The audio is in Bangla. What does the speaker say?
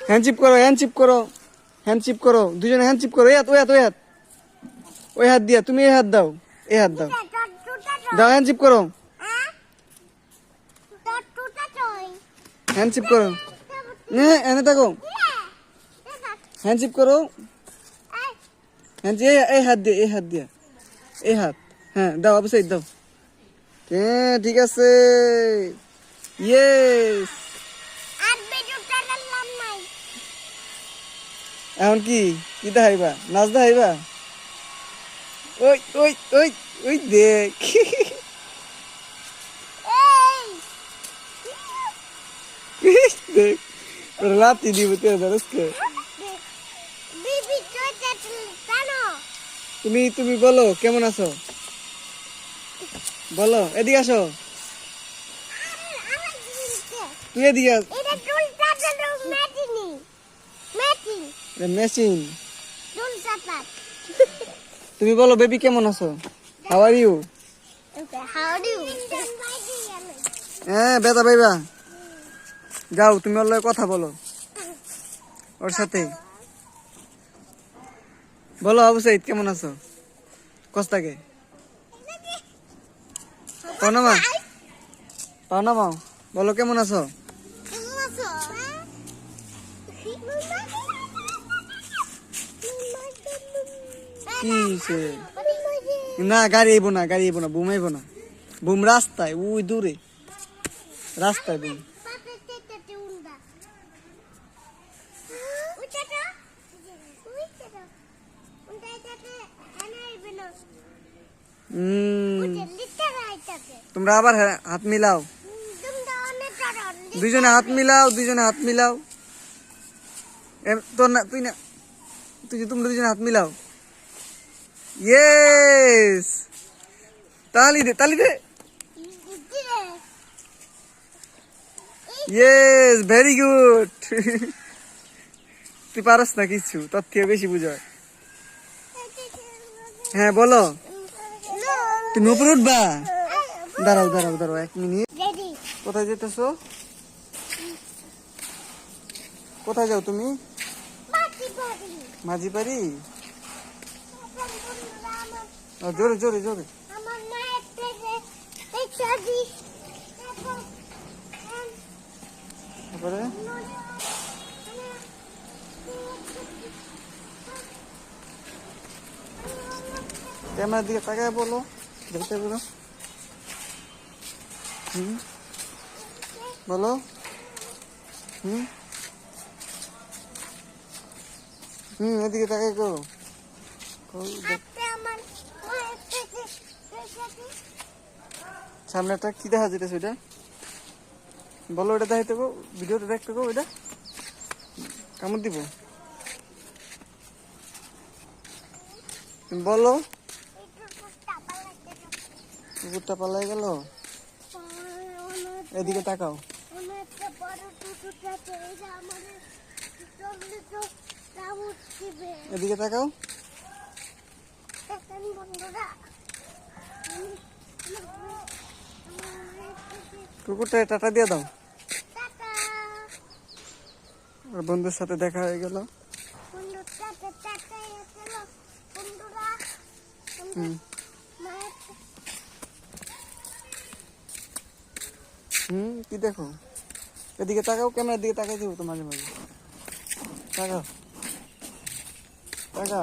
হ্যান্ডশিপ করো, হ্যান্ডশিপ করো, হ্যান্ডশিপ করো, দুজনে হ্যান্ডশিপ করো। ওই হাত দিয়া, তুমি এই হাত দাও, এই হাত দাও, দাও হ্যান্ডশিপ করো, হ্যান্ডশিপ করো। এনে থাকো, হ্যান্ডশিপ করো, এই হাত দিয়ে, এই হাত দিয়া, এই হাত, হ্যাঁ দাও, অবশ্যই দাও। হ্যাঁ ঠিক আছে, ইয়েস। এখন কি কি দেখাইবা, নাচ দেখাইবা? ওই ওই ওই ওই দেখ, দেখ ওরা লাথি দিব তুই জানিসকে। তুমি তুমি বলো কেমন আছো, বলো, এদিকে আসো, তুই এদিকে আস। মেশিন, তুমি বলো বেবি কেমন আছো, হাউ আর ইউ? হ্যাঁ বেতা ভাইবা, যাও তুমি ওর লগে কথা বলো, ওর সাথে বলো অবশ্যই কেমন আছো, কস্তাকে পাওনা মা বলো কেমন আছো? কি না, গাড়ি আইবো না, গাড়ি আইবো না, বুম আইবো না, বুম রাস্তায় ওই দূরে, রাস্তায় বুম। তোমরা আবার হাত মিলাও, দুইজনে হাত মিলাও, দুইজনে হাত মিলাও, তোর না তুই না, তোমরা দুইজনে হাত মিলাও। ইয়েস, তালি দে, তালি দে, ইয়েস ভেরি গুড। তুই পারস না কিছু, তোর থেকে বেশি বুঝায়। হ্যাঁ বলো, তুমি উপরে উঠবা, দাঁড়াও দাঁড়াও দাঁড়াও 1 মিনিট। কোথায় যেতেছো, কোথায় যাও তুমি? মাঝি বাড়ি, জোরে জোরে জোরে। তারপরে ক্যামেরার দিকে তাকায় বলো, দেখতে বলো, বলো, এদিকে তাকায় করো। সামনে একটা কি দেখা যেতেছে ওইটা, বলো ওটা দেখাইতে গো, ভিডিওতে দেখতে গো, ওইটা কামড় দিব, বলো। কুকুরটা পালাই গেল, এদিকে তাকাও, এদিকে তাকাও, কুকুরটা টাটা দিয়ে দাও। আর বন্ধুর সাথে দেখা হয়ে গেল। কি দেখো, এদিকে তাকাও, ক্যামেরার দিকে তাকাই দেবো তো মাঝে মাঝে, তাকাও, তাকা।